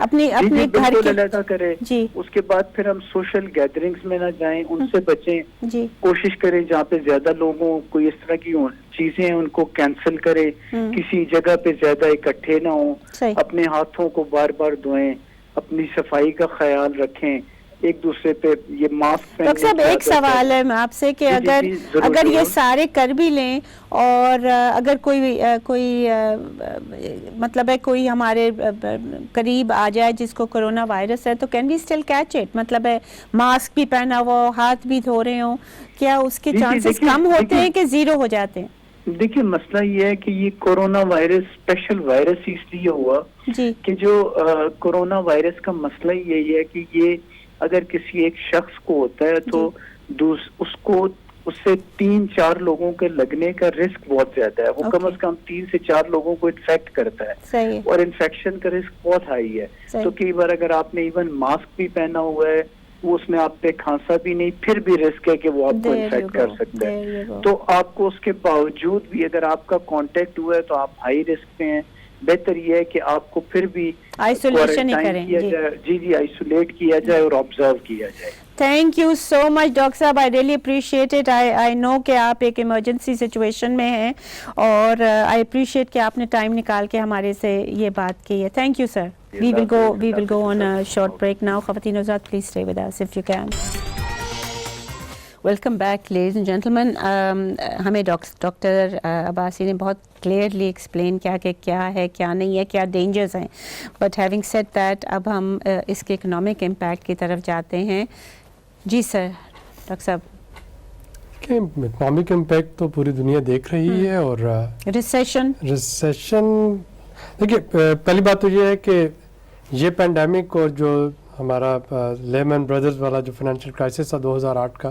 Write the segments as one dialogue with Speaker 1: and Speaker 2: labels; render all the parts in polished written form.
Speaker 1: اپنے گھر
Speaker 2: بالکل
Speaker 1: کے
Speaker 2: علیحدہ کرے.
Speaker 1: جی
Speaker 2: اس کے بعد پھر ہم سوشل گیدرنگز میں نہ جائیں, ان سے بچیں.
Speaker 1: جی
Speaker 2: کوشش کریں جہاں پہ زیادہ لوگوں کوئی اس طرح کی چیزیں ہیں ان کو کینسل کرے, کسی جگہ پہ زیادہ اکٹھے نہ ہوں,
Speaker 1: صحیح.
Speaker 2: اپنے ہاتھوں کو بار بار دھوئیں, اپنی صفائی کا خیال رکھیں, ایک دوسرے پہ یہ ماسک پہننے.
Speaker 1: ڈاکٹر صاحب ایک سوال ہے آپ سے کہ اگر یہ سارے کر بھی لیں اور اگر کوئی مطلب ہے کوئی ہمارے قریب آ جائے جس کو کرونا وائرس ہے تو can we still catch it, مطلب ہے ماسک بھی پہنا ہوا ہو, ہاتھ بھی دھو رہے ہوں, کیا اس کے چانسز کم ہوتے ہیں کہ زیرو ہو جاتے ہیں؟
Speaker 2: دیکھیے مسئلہ یہ ہے کہ یہ کورونا وائرس اسپیشل وائرس اس لیے ہوا
Speaker 1: جی
Speaker 2: کہ جو کورونا وائرس کا مسئلہ یہی ہے کہ یہ اگر کسی ایک شخص کو ہوتا ہے تو اس سے 3-4 لوگوں کے لگنے کا رسک بہت زیادہ ہے. وہ کم از کم 3 سے 4 لوگوں کو انفیکٹ کرتا ہے.
Speaker 1: صحیح.
Speaker 2: اور انفیکشن کا رسک بہت ہائی ہے. تو کئی بار اگر آپ نے ایون ماسک بھی پہنا ہوا ہے, وہ اس میں آپ پہ کھانسا بھی نہیں, پھر بھی رسک ہے کہ وہ آپ کو انفیکٹ کر سکتا ہے. تو آپ کو اس کے باوجود بھی اگر آپ کا کانٹیکٹ ہوا ہے تو آپ ہائی رسک پہ ہیں. بہتر یہ ہے کہ آپ کو پھر بھی
Speaker 1: آئسولیشن ہی کریں.
Speaker 2: جی آئسولیٹ کیا جائے اور آبزرو کیا جائے.
Speaker 1: Thank you so much doctor صاحب, آئی ریئلی اپریشیٹ اٹ. آئی نو کہ آپ ایک ایمرجنسی سچویشن میں ہیں اور آئی اپریشیٹ کہ آپ نے ٹائم نکال کے ہمارے سے یہ بات کی ہے. Thank you sir. We will go on a short break now. خواتین و حضرات, please stay with us if you can. Welcome back ladies and gentleman. ہمیں ڈاکٹر عباسی نے بہت کلیئرلی ایکسپلین کیا کہ کیا ہے کیا نہیں ہے, کیا ڈینجرز ہیں. بٹ ہیونگ سیڈ دیٹ اب ہم اس کے اکنامک امپیکٹ کی طرف جاتے ہیں. جی سر ڈاکٹر صاحب.
Speaker 3: اکنامک امپیکٹ تو پوری دنیا دیکھ رہی ہے. اور ریسیشن دیکھیے, پہلی بات تو یہ ہے کہ یہ پینڈیمک اور جو ہمارا لیمن بردرز والا جو فائنینشیل کرائسس تھا 2008 کا,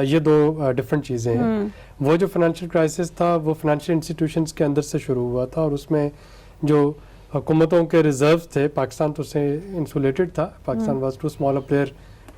Speaker 3: یہ 2 ڈفرینٹ چیزیں ہیں. وہ جو فائنینشیل کرائسس تھا وہ فائنینشیل انسٹیٹیوشنز کے اندر سے شروع ہوا تھا, اور اس میں جو حکومتوں کے ریزروز تھے, پاکستان تو اس سے انسولیٹڈ تھا. Pakistan was too small a player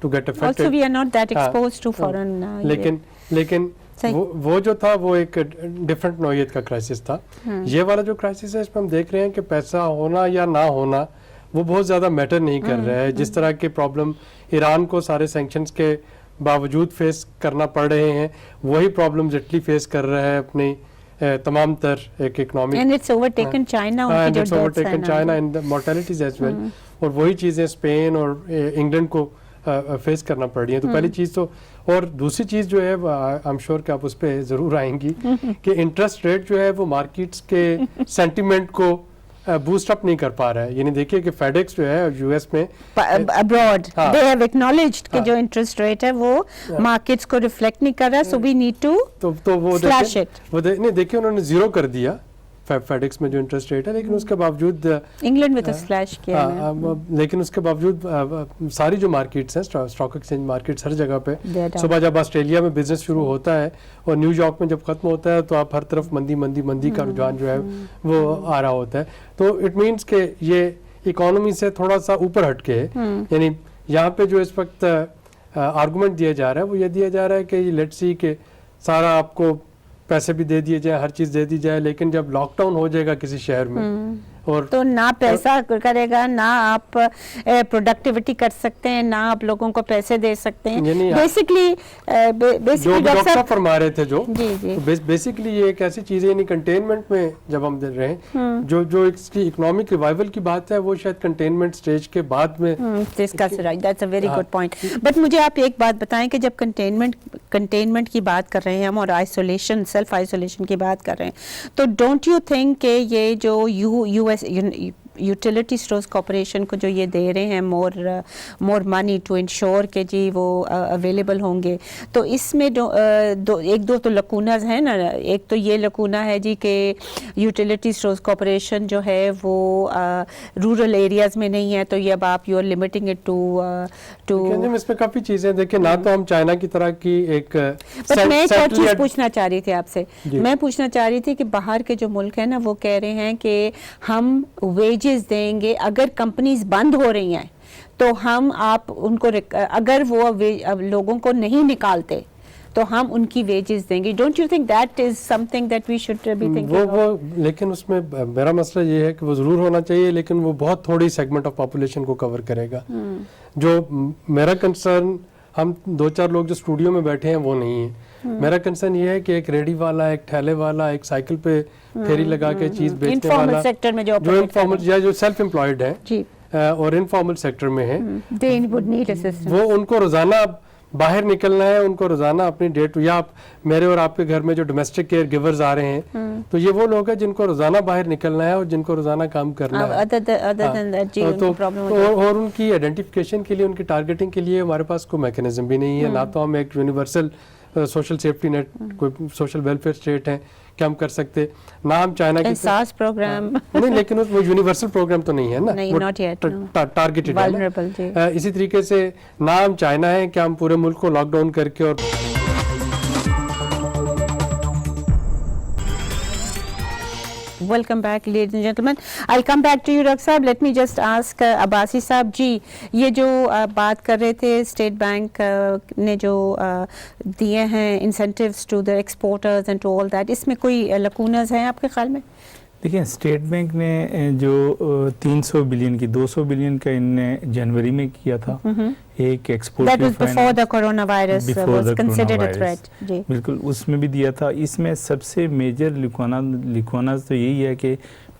Speaker 3: to get affected.
Speaker 1: Also we are not that exposed to foreign.
Speaker 3: لیکن وہ جو تھا وہ ایک ڈفرینٹ نوعیت کا کرائسس تھا. یہ والا جو کرائسس ہے اس میں ہم دیکھ رہے ہیں کہ پیسہ ہونا یا نہ ہونا وہ بہت زیادہ میٹر نہیں کر رہا ہے. جس طرح کے پرابلم ایران کو سارے سینکشنز کے باوجود فیس کرنا پڑ رہے ہیں, وہی پرابلمز اٹلی فیس کر رہا ہے اپنی تمام تر ایک economic.
Speaker 1: And it's overtaken China.
Speaker 3: And it's overtaken China in the mortalities as well. اور وہی چیزیں اسپین اور انگلینڈ کو فیس کرنا پڑ رہی ہیں. تو پہلی چیز تو, اور دوسری چیز جو ہے آئی ایم شیور کہ آپ اس پہ ضرور آئیں گی کہ انٹرسٹ ریٹ جو ہے وہ مارکیٹس کے سینٹیمنٹ کو بوسٹ اپ نہیں کر پا رہا ہے. یعنی دیکھیے کہ فیڈیکس جو ہے یو ایس میں
Speaker 1: ابراڈ دے ہیو ایکنالجڈ کہ جو انٹرسٹ ریٹ ہے وہ مارکیٹس کو ریفلیکٹ نہیں کر رہا, سو وی نیڈ ٹو
Speaker 3: وہ
Speaker 1: سلیش اٹ.
Speaker 3: وہ نہیں دیکھیے انہوں نے 0 کر دیا فیڈیکس میں جو انٹرسٹ ریٹ ہے, لیکن اس کے باوجود
Speaker 1: انگلینڈ میں سلیش کیا ہے,
Speaker 3: لیکن اس کے باوجود ساری جو مارکیٹس ہیں اسٹاک ایکسچینج مارکیٹس ہر جگہ پہ, صبح جب آسٹریلیا میں بزنس شروع ہوتا ہے اور نیو یارک میں جب ختم ہوتا ہے تو آپ ہر طرف مندی کا رجحان جو ہے وہ آ رہا ہوتا ہے. تو اٹ مینس کہ یہ اکانومی سے تھوڑا سا اوپر ہٹ کے, یعنی یہاں پہ جو اس وقت آرگومنٹ دیا جا رہا ہے وہ یہ دیا جا رہا ہے کہ لیٹس سی کہ سارا آپ کو پیسے بھی دے دیے جائیں, ہر چیز دے دی جائے, لیکن جب لاک ڈاؤن ہو جائے گا کسی شہر میں اور
Speaker 1: تو نہ پیسہ کرے گا, نہ آپ پروڈکٹیوٹی کر سکتے ہیں, نہ آپ لوگوں کو پیسے دے سکتے ہیں. بیسکلی
Speaker 3: ڈاکٹر صاحب فرما رہے تھے جو بیسکلی یہ ایک ایسی چیز ہے, یعنی کنٹینمنٹ میں جب ہم دے رہے ہیں جو اس کی اکنامک ریوائول کی بات ہے وہ شاید کنٹینمنٹ سٹیج کے بعد میں
Speaker 1: discuss right. That's a very good point. But مجھے آپ ایک بات بتائیں کہ جب کنٹینمنٹ کی بات کر رہے ہیں ہم اور آئسولیشن سیلف آئسولیشن کی بات کر رہے ہیں, تو ڈونٹ یو تھنک کہ یہ جو U S utility stores corporation کو جو یہ دے رہے ہیں مور منی ٹو انشور کہ جی وہ اویلیبل ہوں گے, تو اس میں ایک دو تو لکوناز ہیں نا. ایک تو یہ لکونا ہے جی کہ یوٹیلیٹی اسٹورز کارپوریشن جو ہے وہ رورل ایریاز میں نہیں ہے, تو یہ اب آپ you are limiting it to
Speaker 3: اس میں کافی چیزیں دیکھیں. نہ تو ہم چائنا کی طرح کی ایک
Speaker 1: میں ایک اور چیز پوچھنا چاہ رہی تھی آپ سے. میں پوچھنا چاہ رہی تھی کہ باہر کے جو ملک ہیں نا وہ کہہ رہے ہیں کہ ہم ویجز دیں گے, اگر کمپنیز بند ہو رہی ہیں تو ہم آپ ان کو اگر وہ لوگوں کو نہیں نکالتے تو ہم ان کی ویجز دیں گے. Don't you think that is something that we should be thinking?
Speaker 3: وہ لیکن اس میں میرا مسئلہ یہ ہے کہ وہ ضرور ہونا چاہیے لیکن وہ بہت تھوڑی سیگمنٹ آف پاپولیشن کو کور کرے گا. جو میرا کنسرن ہم 2-4 لوگ جو اسٹوڈیو میں بیٹھے ہیں وہ نہیں ہے. میرا کنسرن یہ ہے کہ ایک ریڈی والا, ایک ٹھیلے والا, ایک سائیکل پہ پھیری لگا کے چیز بیچنے والا,
Speaker 1: سیکٹر میں جو
Speaker 3: انفارمل یا جو سیلف امپلائڈ ہیں اور انفارمل سیکٹر میں ہیں, وہ ان کو روزانہ باہر نکلنا ہے, ان کو روزانہ اپنی ڈیٹ, یا میرے اور آپ کے گھر میں جو ڈومیسٹک کیئر گیورز آ رہے ہیں تو یہ وہ لوگ ہیں جن کو روزانہ باہر نکلنا ہے اور جن کو روزانہ کام کرنا ہے. اور ان کی آئیڈینٹیفیکیشن کے لیے, ان کی ٹارگیٹنگ کے لیے ہمارے پاس کوئی میکینزم بھی نہیں ہے. نہ تو ہم ایک یونیورسل سوشل سیفٹی نیٹ, کوئی سوشل ویلفیئر اسٹیٹ ہیں کہ ہم کر سکتے, نہ ہم چائنا کی
Speaker 1: احساس پروگرام
Speaker 3: نہیں, لیکن وہ یونیورسل پروگرام تو نہیں ہے نا, ٹارگیٹڈ ہے. اسی طریقے سے نہ ہم چائنا ہیں کہ ہم پورے ملک کو لاک ڈاؤن کر کے. اور
Speaker 1: Welcome back, ladies and gentlemen. I'll come back to you, Dr. Saab. Let me just ask Abbasi Saab ji, یہ جو بات کر رہے تھے اسٹیٹ بینک نے جو دیے ہیں incentives to the exporters and to all that, اس میں کوئی لکونز ہیں آپ کے خیال میں؟
Speaker 4: دیکھیں اسٹیٹ بینک نے جو 300 بلین کی 200 بلین کا ان نے جنوری میں کیا تھا, ایک ایکسپورٹ بالکل اس میں بھی دیا تھا. اس میں سب سے میجر لکوناز تو یہی ہے کہ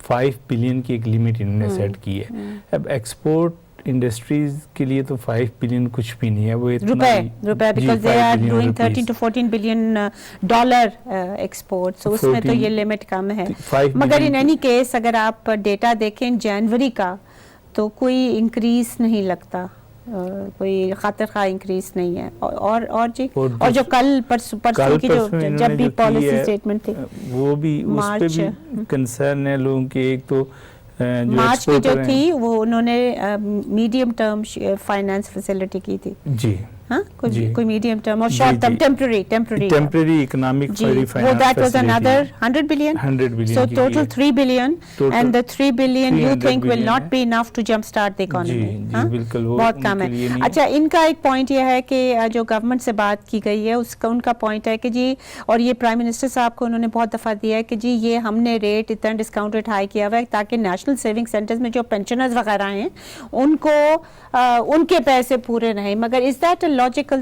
Speaker 4: 5 بلین کی ایک لمٹ انہوں نے سیٹ کی ہے. اب ایکسپورٹ انڈسٹریز کے لیے تو 5 بلین کچھ بھی نہیں ہے, وہ
Speaker 1: روپے because they are doing 13 to 14 billion dollar export, so اس میں تو یہ لمٹ کم ہے. مگر ان اینی کیس اگر آپ ڈیٹا دیکھیں جنوری کا تو کوئی انکریز نہیں لگتا, کوئی خاطر خواہ انکریز نہیں ہے. اور جی, اور جو کل پرسوں کی جو جب بھی پالیسی اسٹیٹمنٹ تھی
Speaker 4: وہ بھی اس پہ بھی کنسرن ہے لوگوں کے. ایک تو
Speaker 1: مارچ کی جو تھی وہ انہوں نے میڈیم ٹرم فائنانس فیسلٹی کی تھی.
Speaker 4: جی
Speaker 1: ہاں, کوئی میڈیم ٹرم اور short term temporary
Speaker 4: economic
Speaker 1: finance, that was another 100 billion. So total 3 billion, and the 3 billion you think will not be enough to jump start the economy.
Speaker 4: جی بالکل
Speaker 1: بہت کم ہے. اچھا, ان کا ایک پوائنٹ یہ ہے کہ جو گورنمنٹ سے بات کی گئی ہے اس کا, ان کا پوائنٹ ہے کہ جی, اور یہ پرائم منسٹر صاحب کو انہوں نے بہت دفعہ دیا ہے کہ جی یہ ہم نے ریٹ اتنا ڈسکاؤنٹ ریٹ ہائی کیا ہوا ہے تاکہ نیشنل سیونگ سینٹرز میں جو پینشنرز وغیرہ ہیں ان کو ان کے پیسے پورے رہیں. مگر is that logical?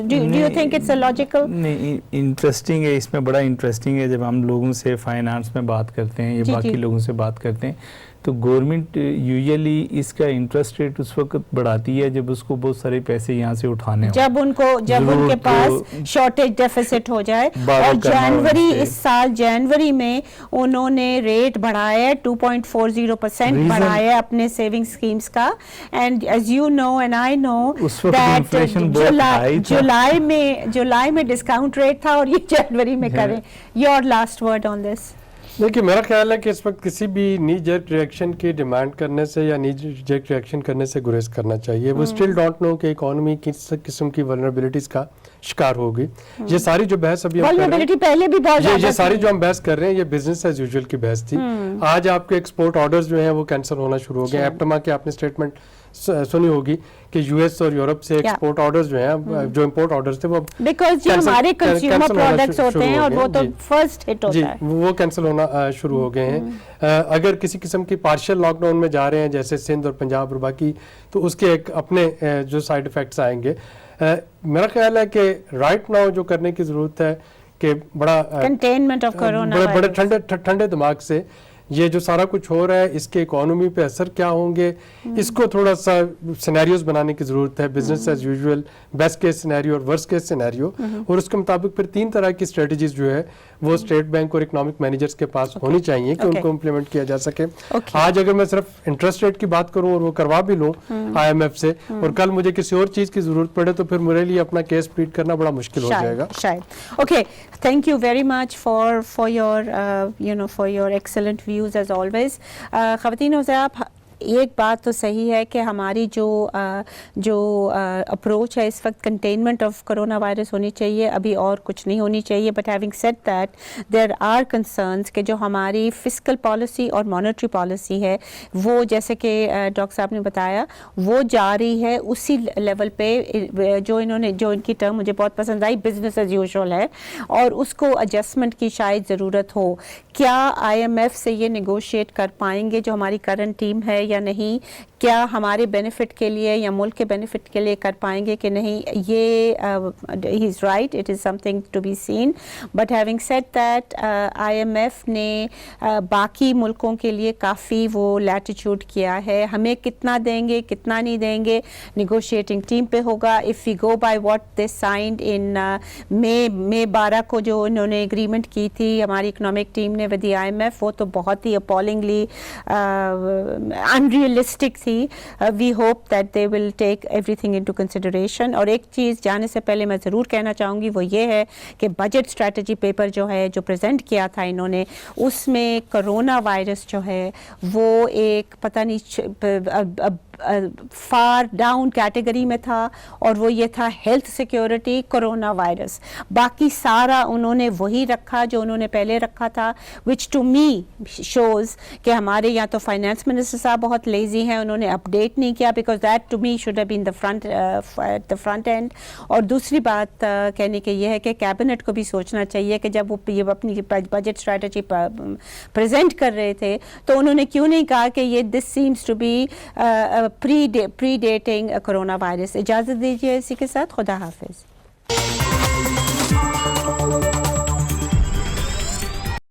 Speaker 1: Do you think it's a logical?
Speaker 4: نہیں, انٹرسٹنگ ہے, اس میں بڑا انٹرسٹنگ ہے جب ہم لوگوں سے فائنانس میں بات کرتے ہیں یا باقی لوگوں سے بات کرتے ہیں تو گورنمنٹ یوزلی اس کا انٹرسٹ ریٹ اس وقت بڑھاتی ہے جب اس کو بہت سارے پیسے یہاں سے اٹھانے ہوں,
Speaker 1: جب ان کے پاس شارٹیج ڈیفیسٹ ہو جائے. اور جنوری, اس سال جنوری میں انہوں نے ریٹ بڑھایا ہے 2.40% بڑھایا اپنے سیونگ اسکیمز کا. And as you know and I know that جولائی میں ڈسکاؤنٹ ریٹ تھا اور یہ جنوری میں کریں. Your last word on this.
Speaker 3: دیکھیے, میرا خیال ہے کہ اس وقت کسی بھی نی جرک ریئیکشن کی ڈیمانڈ کرنے سے یا نی جرک ریئیکشن کرنے سے گریز کرنا چاہیے. وہ اسٹل ڈونٹ نو کہ اکانومی کس قسم کی ولنریبلٹیز کا شکار ہوگی. یہ ساری جو بحث ابھی یہ ساری جو ہم بحث کر رہے ہیں یہ بزنس ایز یوزول کی بحث تھی. آج آپ کے ایکسپورٹ آرڈرز جو ہیں وہ کینسل ہونا شروع ہو گئے. ایپٹما کے آپ نے اسٹیٹمنٹ سنی ہوگی کہ یو ایس اور یورپ سے ایکسپورٹ آرڈرز جو ہیں, جو امپورٹ آرڈرز تھے وہ
Speaker 1: بیکاز جو ہمارے کنزیومر پروڈکٹس ہوتے ہیں اور وہ تو فرسٹ ہٹ ہوتا ہے,
Speaker 3: وہ کینسل ہونا شروع ہو گئے ہیں. اگر کسی قسم کی پارشل لاک ڈاؤن میں جا رہے ہیں جیسے سندھ اور پنجاب اور باقی, تو اس کے ایک اپنے جو سائیڈ افیکٹس آئیں گے. میرا خیال ہے کہ رائٹ ناؤ جو کرنے کی ضرورت ہے کہ بڑا
Speaker 1: کنٹینمنٹ آف کرونا,
Speaker 3: بڑے ٹھنڈے دماغ سے یہ جو سارا کچھ ہو رہا ہے اس کے اکانومی پہ اثر کیا ہوں گے, اس کو تھوڑا سا سینیریوز بنانے کی ضرورت ہے. Business as usual, best case scenario اور ورسٹ کیس سینیریو, اور اس کے مطابق پھر 3 طرح کی اسٹریٹجیز جو ہے وہ اسٹیٹ بینک اور اکنامک مینیجرز کے پاس ہونی چاہیے کہ ان کو امپلیمنٹ کیا جا سکے. آج اگر میں صرف انٹرسٹ ریٹ کی بات کروں اور وہ کروا بھی لوں آئی ایم ایف سے, اور کل مجھے کسی اور چیز کی ضرورت پڑے تو پھر میرے لیے اپنا کیس پلیٹ کرنا بڑا مشکل ہو جائے گا
Speaker 1: شاید. Okay, thank you very much for your excellent views as always. خواتین و حضرات, ایک بات تو صحیح ہے کہ ہماری جو اپروچ ہے اس وقت کنٹینمنٹ آف کرونا وائرس ہونی چاہیے, ابھی اور کچھ نہیں ہونی چاہیے. But having said that there are concerns کہ جو ہماری فسکل پالیسی اور مانیٹری پالیسی ہے وہ جیسے کہ ڈاکٹر صاحب نے بتایا وہ جاری ہے اسی لیول پہ جو ان کی ٹرم مجھے بہت پسند آئی, بزنس ایز یوزول ہے, اور اس کو ایڈجسٹمنٹ کی شاید ضرورت ہو. کیا آئی ایم ایف سے یہ نیگوشیٹ کر پائیں گے جو ہماری کرنٹ ٹیم ہے یا نہیں؟ کیا ہمارے بینیفٹ کے لیے یا ملک کے بینیفٹ کے لیے کر پائیں گے کہ نہیں؟ یہ ہی is right, it is something to be seen. But having said that I M F نے باقی ملکوں کے لیے کافی وہ لیٹیچیوڈ کیا ہے. ہمیں کتنا دیں گے کتنا نہیں دیں گے نیگوشیٹنگ ٹیم پہ ہوگا. If we go by what they signed in May 12 کو جو انہوں نے اگریمنٹ کی تھی ہماری اکنامک ٹیم نے with the I M F, وہ تو بہت ہی اپالنگلی انریئلسٹک تھی. We hope that they will take everything into consideration. اور ایک چیز جانے سے پہلے میں ضرور کہنا چاہوں گی وہ یہ ہے کہ بجٹ اسٹریٹجی پیپر جو ہے جو پریزنٹ کیا تھا انہوں نے, اس میں کرونا وائرس جو ہے وہ ایک پتہ نہیں فار ڈاؤن کیٹیگری میں تھا, اور وہ یہ تھا ہیلتھ سیکیورٹی کرونا وائرس. باقی سارا انہوں نے وہی رکھا جو انہوں نے پہلے رکھا تھا, وچ ٹو می شوز کہ ہمارے یہاں تو فائنانس منسٹر صاحب بہت لیزی ہیں, انہوں نے اپڈیٹ نہیں کیا because that to me should have been the front end. اور دوسری بات کہنے کے یہ ہے کہ کیبنٹ کو بھی سوچنا چاہیے کہ جب وہ اپنی بجٹ اسٹریٹجی پریزنٹ کر رہے تھے تو انہوں نے کیوں نہیں کہا کہ یہ this seems to be predating coronavirus. اجازت دیجیے اسی کے ساتھ, خدا حافظ.